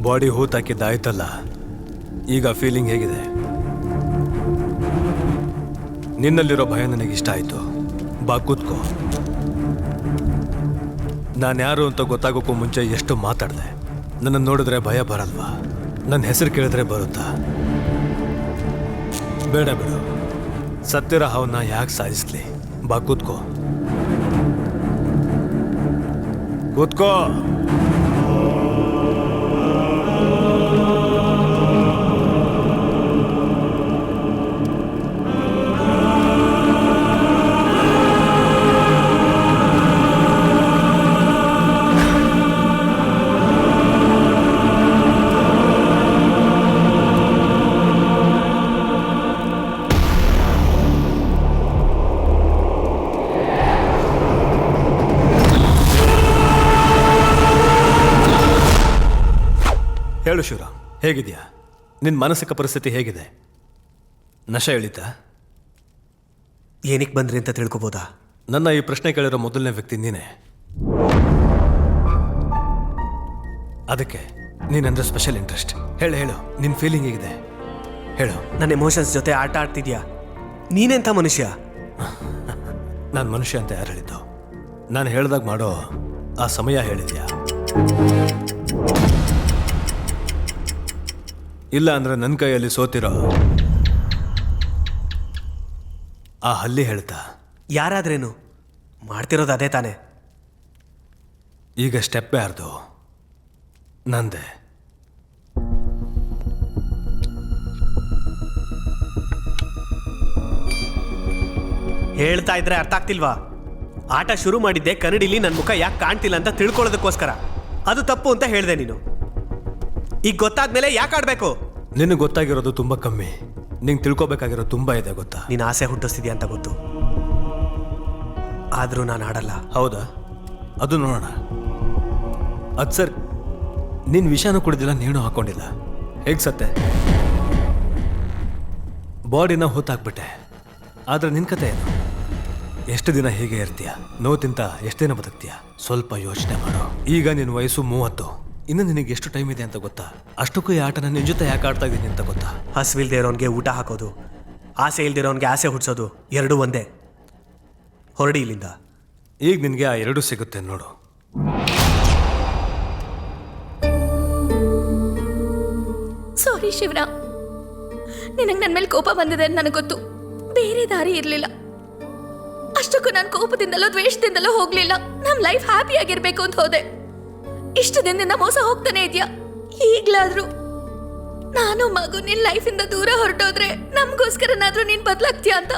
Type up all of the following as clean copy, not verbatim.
Body ಹೂತಾಕಿದ್ದಾಯ್ತಲ್ಲ, ಈಗ feeling ಹೇಗಿದೆ? ನಿನ್ನಲ್ಲಿರೋ ಭಯ ನನಗಿಷ್ಟ ಆಯ್ತು. ಬಾ ಕೂತ್ಕೋ. ನಾನು ಯಾರು ಅಂತ ಗೊತ್ತಾಗೋಕ್ಕೂ ಮುಂಚೆ ಎಷ್ಟು ಮಾತಾಡಿದೆ. ನನ್ನನ್ನು ನೋಡಿದ್ರೆ ಭಯ ಬರಲ್ವಾ? ನನ್ನ ಹೆಸರು ಕೇಳಿದ್ರೆ ಬರುತ್ತಾ? ಬೇಡ ಬಿಡು, ಸತ್ತಿರೋ ಹಾವನ್ನ ಯಾಕೆ ಸಾಯಿಸ್ಲಿ? ಬಾ ಕೂತ್ಕೋ. ಕೂತ್ಕೋ. ಹೇಳು ಶಿವರಾಮ್, ಹೇಗಿದೆಯಾ? ನಿನ್ನ ಮಾನಸಿಕ ಪರಿಸ್ಥಿತಿ ಹೇಗಿದೆ? ನಶೆ ಇಳಿತಾ? ಏನಕ್ಕೆ ಬಂದ್ರಿ ಅಂತ ತಿಳ್ಕೊಬೋದಾ? ನನ್ನ ಈ ಪ್ರಶ್ನೆ ಕೇಳಿರೋ ಮೊದಲನೇ ವ್ಯಕ್ತಿ ನೀನೇ. ಅದಕ್ಕೆ ನೀನಂದ್ರೆ ಸ್ಪೆಷಲ್ ಇಂಟ್ರೆಸ್ಟ್. ಹೇಳು ಹೇಳು, ನಿನ್ನ ಫೀಲಿಂಗ್ ಹೇಗಿದೆ ಹೇಳು. ನನ್ನ ಎಮೋಷನ್ಸ್ ಜೊತೆ ಆಟ ಆಡ್ತಿದ್ಯಾ? ನೀನೆಂಥ ಮನುಷ್ಯ? ನಾನು ಮನುಷ್ಯ ಅಂತ ಯಾರು ಹೇಳಿದ್ದು? ನಾನು ಹೇಳ್ದಾಗ ಮಾಡೋ ಆ ಸಮಯ ಹೇಳಿದ್ಯಾ? ಇಲ್ಲ ಅಂದ್ರೆ ನನ್ನ ಕೈಯಲ್ಲಿ ಸೋತಿರೋ ಆ ಹಲ್ಲಿ ಹೇಳ್ತಾ? ಯಾರಾದ್ರೇನು ಮಾಡ್ತಿರೋದು ಅದೇ ತಾನೆ. ಈಗ ಸ್ಟೆಪ್ ಯಾರ್ದು? ನಂದೆ. ಹೇಳ್ತಾ ಇದ್ರೆ ಅರ್ಥ ಆಗ್ತಿಲ್ವಾ? ಆಟ ಶುರು ಮಾಡಿದ್ದೆ ಕನ್ನಡಿಲಿ ನನ್ನ ಮುಖ ಯಾಕೆ ಕಾಣ್ತಿಲ್ಲ ಅಂತ ತಿಳ್ಕೊಳ್ಳೋದಕ್ಕೋಸ್ಕರ. ಅದು ತಪ್ಪು ಅಂತ ಹೇಳಿದೆ ನೀನು. ಈಗ ಗೊತ್ತಾದ್ಮೇಲೆ ಯಾಕೆ ಆಡ್ಬೇಕು? ನಿನಗೆ ಗೊತ್ತಾಗಿರೋದು ತುಂಬಾ ಕಮ್ಮಿ, ನಿಂಗೆ ತಿಳ್ಕೊಬೇಕಾಗಿರೋದು ತುಂಬಾ ಇದೆ, ಗೊತ್ತಾ? ನೀನು ಆಸೆ ಹುಟ್ಟಿಸ್ತಿದ್ಯಾ ಅಂತ ಗೊತ್ತು, ಆದರೂ ನಾನು ಆಡಲ್ಲ. ಹೌದಾ? ಅದು ನೋಡೋಣ. ಅದು ಸರ್, ನಿನ್ನ ವಿಷಾನೂ ಕುಡಿದಿಲ್ಲ, ನೀನು ಹಾಕೊಂಡಿಲ್ಲ, ಹೇಗೆ ಸತ್ತೆ? ಬಾಡಿನ ಹೊತ್ತಾಕ್ಬಿಟ್ಟೆ. ಆದರೆ ನಿನ್ನ ಕತೆ ಏನು? ಎಷ್ಟು ದಿನ ಹೀಗೆ ಇರ್ತೀಯ? ನೋವು ತಿಂತ ಎಷ್ಟು ದಿನ ಬದುಕ್ತೀಯ? ಸ್ವಲ್ಪ ಯೋಚನೆ ಮಾಡು. ಈಗ ನಿನ್ನ ವಯಸ್ಸು 30. ಇನ್ನು ನಿನಗೆ ಎಷ್ಟು ಟೈಮ್ ಇದೆ ಅಂತ ಗೊತ್ತಾ? ಅಷ್ಟಕ್ಕೂ ಈ ಆಟನ ನಿನ್ನ ಜೊತೆ ಯಾಕೆ ಆಡ್ತಾ ಇದ್ದೀನಿ ಅಂತ ಗೊತ್ತಾ? ಹಸಿವಿಲ್ದೇ ಇರೋನ್ಗೆ ಊಟ ಹಾಕೋದು, ಆಸೆ ಇಲ್ದಿರೋನ್ಗೆ ಆಸೆ ಹುಡ್ಸೋದು ಎರಡೂ ಒಂದೇ. ಹೊರಡಿ ಇಲ್ಲಿಂದ. ಈಗ ನಿನಗೆ ಆ ಎರಡೂ ಸಿಗುತ್ತೆ ನೋಡು. ಸಾರಿ ಶಿವರಾಮ್, ನಿನಗೆ ನನ್ನ ಮೇಲೆ ಕೋಪ ಬಂದಿದೆ ಅಂತ ನನಗೆ ಗೊತ್ತು. ಬೇರೆ ದಾರಿ ಇರಲಿಲ್ಲ. ಅಷ್ಟಕ್ಕೂ ನಾನು ಕೋಪದಿಂದಲೋ ದ್ವೇಷದಿಂದಲೋ ಹೋಗ್ಲಿಲ್ಲ. ನಮ್ಮ ಲೈಫ್ ಹ್ಯಾಪಿ ಆಗಿರ್ಬೇಕು ಅಂತ ಹೋದೆ. ಇಷ್ಟು ದಿನದಿಂದ ಮೋಸ ಹೋಗ್ತಾನೆ ಇದೆಯಾ? ಈಗ್ಲಾದ್ರೂ ನಾನು ಮಗು ನಿನ್ ಲೈಫಿಂದ ದೂರ ಹೊರಟೋದ್ರೆ ನಮಗೋಸ್ಕರನಾದ್ರೂ ನೀನ್ ಬದಲಾಗ್ತೀಯಾ ಅಂತ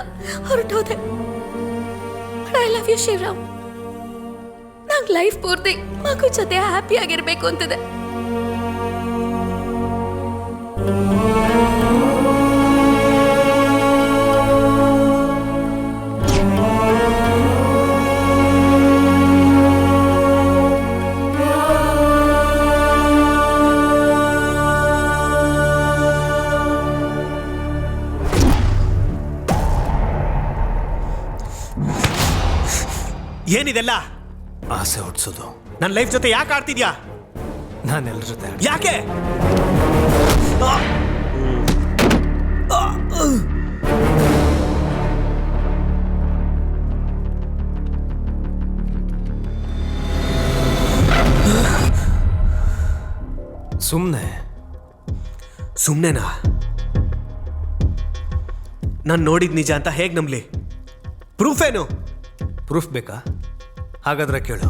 ಹೊರಟೋದೆ. I love you Shivaram. ನಂಗೆ ಲೈಫ್ ಪೂರ್ತಿ ಮಗು ಜೊತೆ ಹ್ಯಾಪಿ ಆಗಿರ್ಬೇಕು ಅಂತಿದೆ. ಏನಿದೆಲ್ಲ? ಆಸೆ ಹುಟ್ಟಿಸೋದು. ನನ್ನ ಲೈಫ್ ಜೊತೆ ಯಾಕೆ ಆಡ್ತಿದ್ಯಾ? ನಾನು ಎಲ್ಲರ ಜೊತೆ ಯಾಕೆ? ಸುಮ್ಮನೆನಾ? ನಾನು ನೋಡಿದ್ ನಿಜ ಅಂತ ಹೇಗೆ ನಂಬಲಿ? ಪ್ರೂಫ್ ಏನು? ಪ್ರೂಫ್ ಬೇಕಾ? ಹಾಗಾದ್ರೆ ಕೇಳು.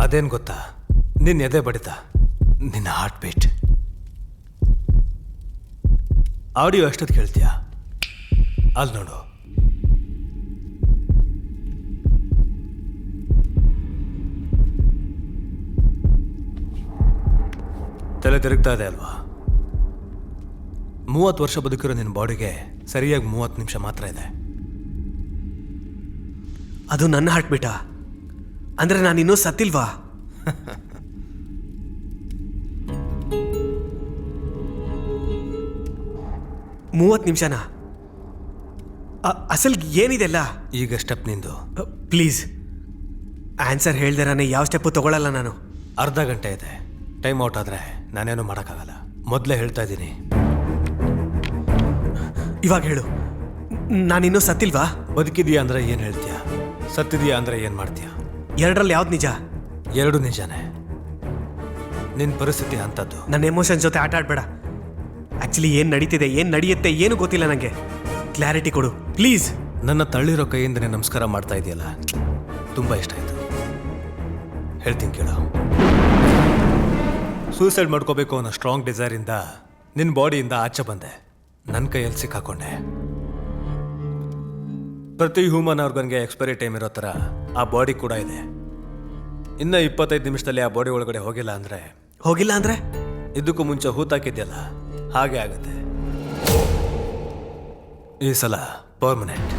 ಅದೇನು ಗೊತ್ತಾ? ನಿನ್ನ ಎದೆ ಬಡಿತ, ನಿನ್ನ ಹಾರ್ಟ್ ಬೀಟ್. ಆಡಿಯೋ ಎಷ್ಟೊತ್ತು ಕೇಳ್ತೀಯಾ? ಅಲ್ಲಿ ನೋಡು. ತಲೆ ತಿರುಗ್ತಾ ಇದೆ ಅಲ್ವಾ? 30 ವರ್ಷ ಬದುಕಿರೋ ನಿನ್ನ ಬಾಡಿಗೆ ಸರಿಯಾಗಿ 30 ನಿಮಿಷ ಮಾತ್ರ ಇದೆ. ಅದು ನನ್ನ ಹಾರ್ಟ್ ಬೀಟಾ? ಅಂದ್ರೆ ನಾನು ಇನ್ನೂ ಸತ್ತಿಲ್ವಾ? 30 ನಿಮಿಷನಾ? ಅಸಲ್ ಏನಿದೆಲ್ಲ? ಈಗ ಸ್ಟೆಪ್ ನಿಂದು. ಪ್ಲೀಸ್ ಆನ್ಸರ್ ಹೇಳ್ದಿರಾನೆ ಯಾವ ಸ್ಟೆಪ್ಪು ತಗೊಳ್ಳಲ್ಲ ನಾನು. ಅರ್ಧ ಗಂಟೆ ಇದೆ. ಟೈಮ್ ಔಟ್ ಆದರೆ ನಾನೇನು ಮಾಡೋಕ್ಕಾಗಲ್ಲ. ಮೊದಲೇ ಹೇಳ್ತಾ ಇದ್ದೀನಿ. ಇವಾಗ ಹೇಳು, ನಾನಿನ್ನೂ ಸತ್ತಿಲ್ವಾ? ಬದುಕಿದೀಯಾ ಅಂದರೆ ಏನು ಹೇಳ್ತೀಯ? ಸತ್ತಿದೀಯಾ ಅಂದರೆ ಏನು ಮಾಡ್ತೀಯ? ಎರಡರಲ್ಲಿ ಯಾವ್ದು ನಿಜ? ಎರಡು ನಿಜಾನೇ. ನಿನ್ನ ಪರಿಸ್ಥಿತಿ ಅಂಥದ್ದು. ನನ್ನ ಎಮೋಷನ್ಸ್ ಜೊತೆ ಆಟ ಆಡಬೇಡ. ಆ್ಯಕ್ಚುಲಿ ಏನು ನಡೀತಿದೆ, ಏನು ನಡೆಯುತ್ತೆ ಏನೂ ಗೊತ್ತಿಲ್ಲ ನನಗೆ. ಕ್ಲಾರಿಟಿ ಕೊಡು ಪ್ಲೀಸ್. ನನ್ನ ತಳ್ಳಿರೋ ಕೈಯಿಂದನೇ ನಮಸ್ಕಾರ ಮಾಡ್ತಾ ಇದೆಯಲ್ಲ, ತುಂಬ ಇಷ್ಟ ಆಯಿತು. ಹೇಳ್ತೀನಿ ಕೇಳು. ಸೂಸೈಡ್ ಮಾಡ್ಕೋಬೇಕು ಅನ್ನೋ ಸ್ಟ್ರಾಂಗ್ ಡಿಸೈರಿಂದ ನಿನ್ನ ಬಾಡಿಯಿಂದ ಆಚೆ ಬಂದೆ. ನನ್ನ ಕೈಯಲ್ಲಿ ಸಿಕ್ಕಾಕೊಂಡೆ. ಪ್ರತಿ ಹ್ಯೂಮನ್ ಆರ್ಗನ್ಗೆ ಎಕ್ಸ್ಪೈರಿ ಟೈಮ್ ಇರೋ ಥರ ಆ ಬಾಡಿ ಕೂಡ ಇದೆ. ಇನ್ನು 25 ನಿಮಿಷದಲ್ಲಿ ಆ ಬಾಡಿ ಒಳಗಡೆ ಹೋಗಿಲ್ಲ ಅಂದರೆ ಇದಕ್ಕೂ ಮುಂಚೆ ಹೂತಾಕಿದ್ಯಲ್ಲ ಹಾಗೆ ಆಗುತ್ತೆ. ಈ ಸಲ ಪರ್ಮನೆಂಟ್.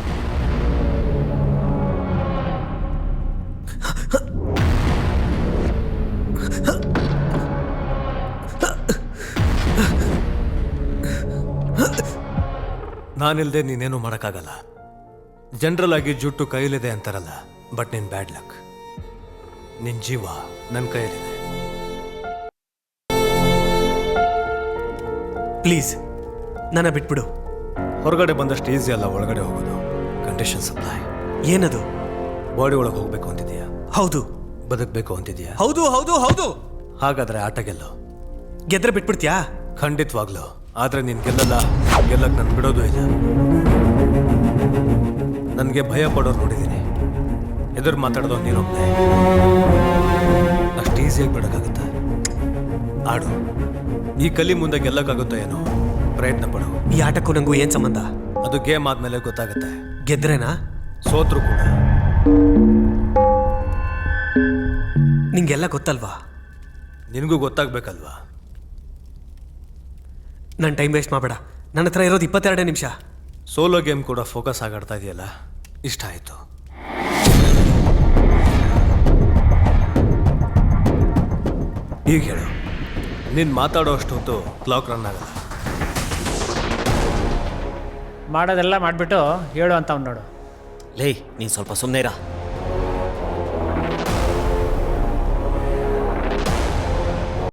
ನಾನಿಲ್ಲದೆ ನೀನೇನು ಮಾಡೋಕ್ಕಾಗಲ್ಲ. ಜನರಲ್ ಆಗಿ ಜುಟ್ಟು ಕೈಲಿದೆ ಅಂತಾರಲ್ಲ, ಬಟ್ ನಿನ್ ಬ್ಯಾಡ್ ಲಕ್. ನಿನ್ ಜೀವ ನನ್ನ ಕೈಯಲ್ಲಿದೆ. ಪ್ಲೀಸ್ ನನ್ನ ಬಿಟ್ಬಿಡು. ಹೊರಗಡೆ ಬಂದಷ್ಟು ಈಸಿ ಅಲ್ಲ ಒಳಗಡೆ ಹೋಗೋದು. Condition supply. ಏನದು? ಬಾಡಿ ಒಳಗೆ ಹೋಗ್ಬೇಕು ಅಂತಿದೀಯಾ? ಹೌದು. ಬದುಕಬೇಕು ಅಂತಿದೀಯಾ? ಹೌದು ಹೌದು ಹೌದು. ಹಾಗಾದ್ರೆ ಆಟ ಗೆಲ್ಲೋ. ಗೆದ್ರೆ ಬಿಟ್ಬಿಡ್ತೀಯಾ? ಖಂಡಿತವಾಗ್ಲು. ಆದ್ರೆ ನೀನ್ ಗೆಲ್ಲಲ್ಲ. ಗೆಲ್ಲಕ್ ನನ್ ಬಿಡೋದು ಇಲ್ಲ. ನನಗೆ ಭಯ ಪಡೋರು ನೋಡಿದ್ದೀನಿ. ಎದುರು ಮಾತಾಡೋದು ನೀನೊಬ್ಬನೇ. ಅಷ್ಟು ಈಸಿಯಾಗಿ ಬಿಡೋಕ್ಕಾಗುತ್ತಾ? ಆಡು. ಈ ಕಲಿ ಮುಂದೆ ಗೆಲ್ಲಕ್ಕಾಗುತ್ತೋ ಏನೋ, ಪ್ರಯತ್ನ ಪಡು. ಈ ಆಟಕ್ಕೂ ನಂಗೂ ಏನ್ ಸಂಬಂಧ? ಅದು ಗೇಮ್ ಆದ್ಮೇಲೆ ಗೊತ್ತಾಗುತ್ತೆ. ಗೆದ್ರೇನಾ? ಸೋತ್ರು ಕೂಡ. ನಿಂಗೆಲ್ಲ ಗೊತ್ತಲ್ವಾ? ನಿನಗೂ ಗೊತ್ತಾಗ್ಬೇಕಲ್ವಾ? ನನ್ನ ಟೈಮ್ ವೇಸ್ಟ್ ಮಾಡಬೇಡ. ನನ್ನ ಹತ್ರ ಇರೋದು 22 ನಿಮಿಷ. ಸೋಲೋ ಗೇಮ್ ಕೂಡ ಫೋಕಸ್ ಆಗಾಡ್ತಾ ಇದೆಯಲ್ಲ, ಇಷ್ಟ ಆಯಿತು. ಈಗ ಹೇಳು, ನೀನು ಮಾತಾಡೋ ಅಷ್ಟು ಹೊತ್ತು ಕ್ಲಾಕ್ ರನ್ ಆಗಲ್ಲ. ಮಾಡೋದೆಲ್ಲ ಮಾಡಿಬಿಟ್ಟು ಹೇಳು ಅಂತ ಅವ್ನು ನೋಡು. ಲೇ ನೀನು ಸ್ವಲ್ಪ ಸುಮ್ಮನೆ ಇರ.